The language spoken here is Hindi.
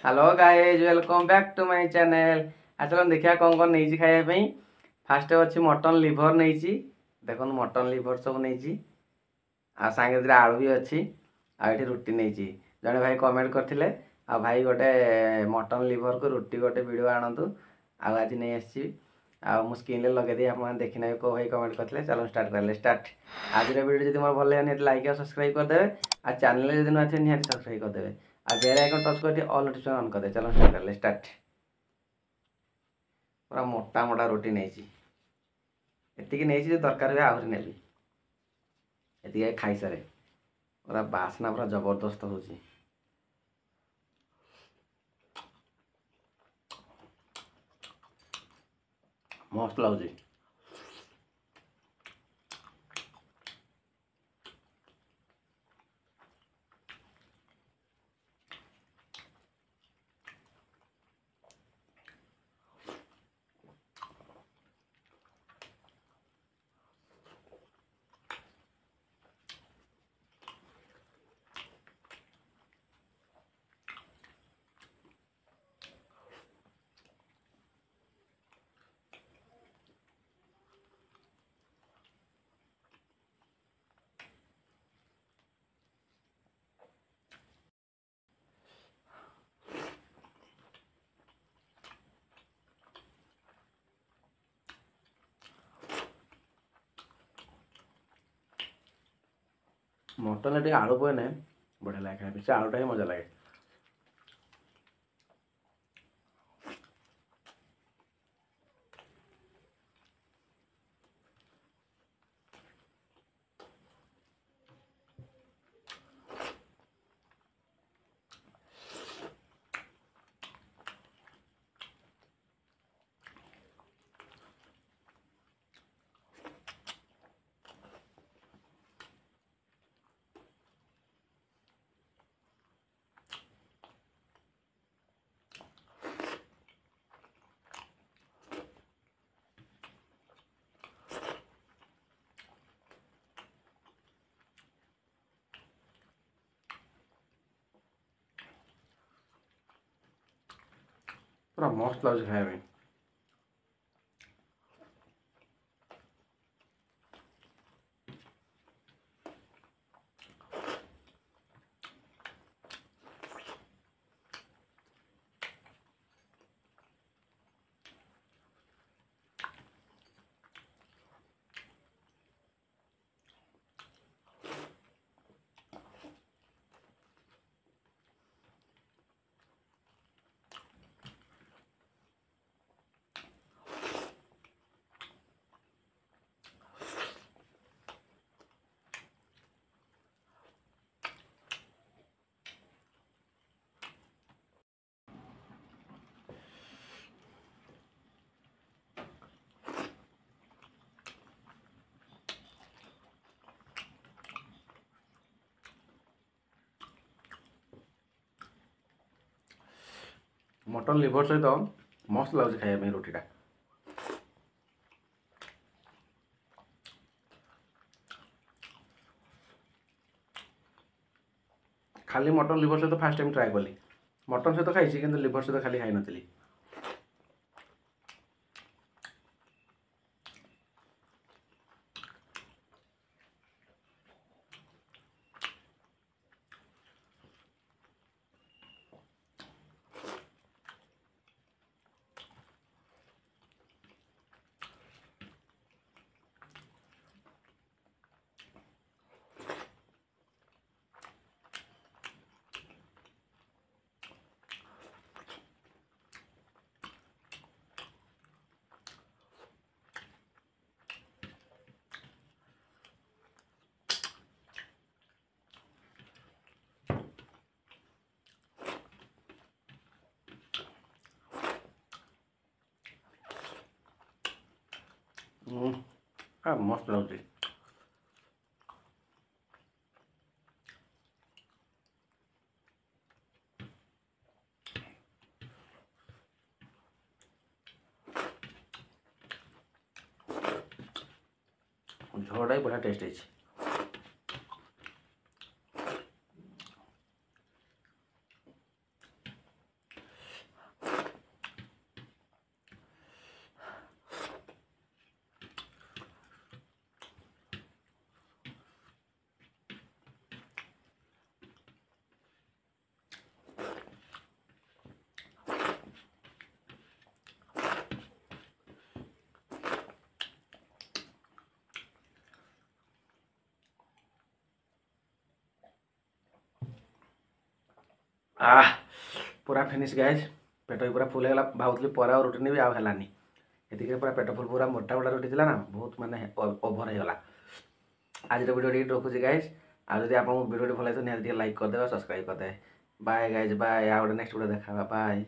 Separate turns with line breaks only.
Hello guys welcome back to my channel. चलो देखिए कौन कौन नहीं खाया फास्ट अच्छी मटन लिभर नहीं देख मटन लिभर सब नहीं सांगे दुटा आलू भी अच्छी आठी रुटी नहीं जड़े भाई कमेंट करते आ भाई गोटे मटन लिभर को रुटी गोटे वीडियो आणतु आज नहीं आसी मु स्क्रीन लगे आप देखना को भाई कमेंट करते चलो स्टार्ट कर स्टार्ट आज वीडियो जब मोर भल लगे लाइक और सब्सक्राइब करदे आ चैनल जब नुआ निहाती सब्सक्राइब करदे आ बेल आइकन टच कर ऑल नोटिफिकेशन ऑन कर दे। चलो स्टार्ट कर स्टार्ट। पूरा मोटा मोटा रोटी नहीं नहीं दरकार हुए आहरी नेबी ये खाई सारे पूरा बासना पूरा जबरदस्त हो मस्त लगुच। मटन आलू पड़े ना बढ़िया लगे खाने से आलूटा ही मजा लगे। पूरा मस्त लगे खाया मटन लिभर सहित मस्त लगे खाया रोटीटा। खाली मटन लिभर सहित फास्ट टाइम ट्राए कली मटन सहित खाई कि लिभर सहित खाली खाई नी। मस्त लगे। झोड़ा बढ़िया टेस्ट है। आह पूरा फिनिश गाइज पेट भी पूरा फुल है भावुली पर आ रुटी भी आलानी ये पूरा पेट फुल पूरा मोटा मोटा रुटी थी ना बहुत माने ओभर होगा आज वीडियो ये रखुच्छी गाइज आज आपको वीडियो भल लगे निहाती लाइक करदे सब्सक्राइब करदे बाय गाइज बाय आ नेक्स्ट वीडियो देखा बाय।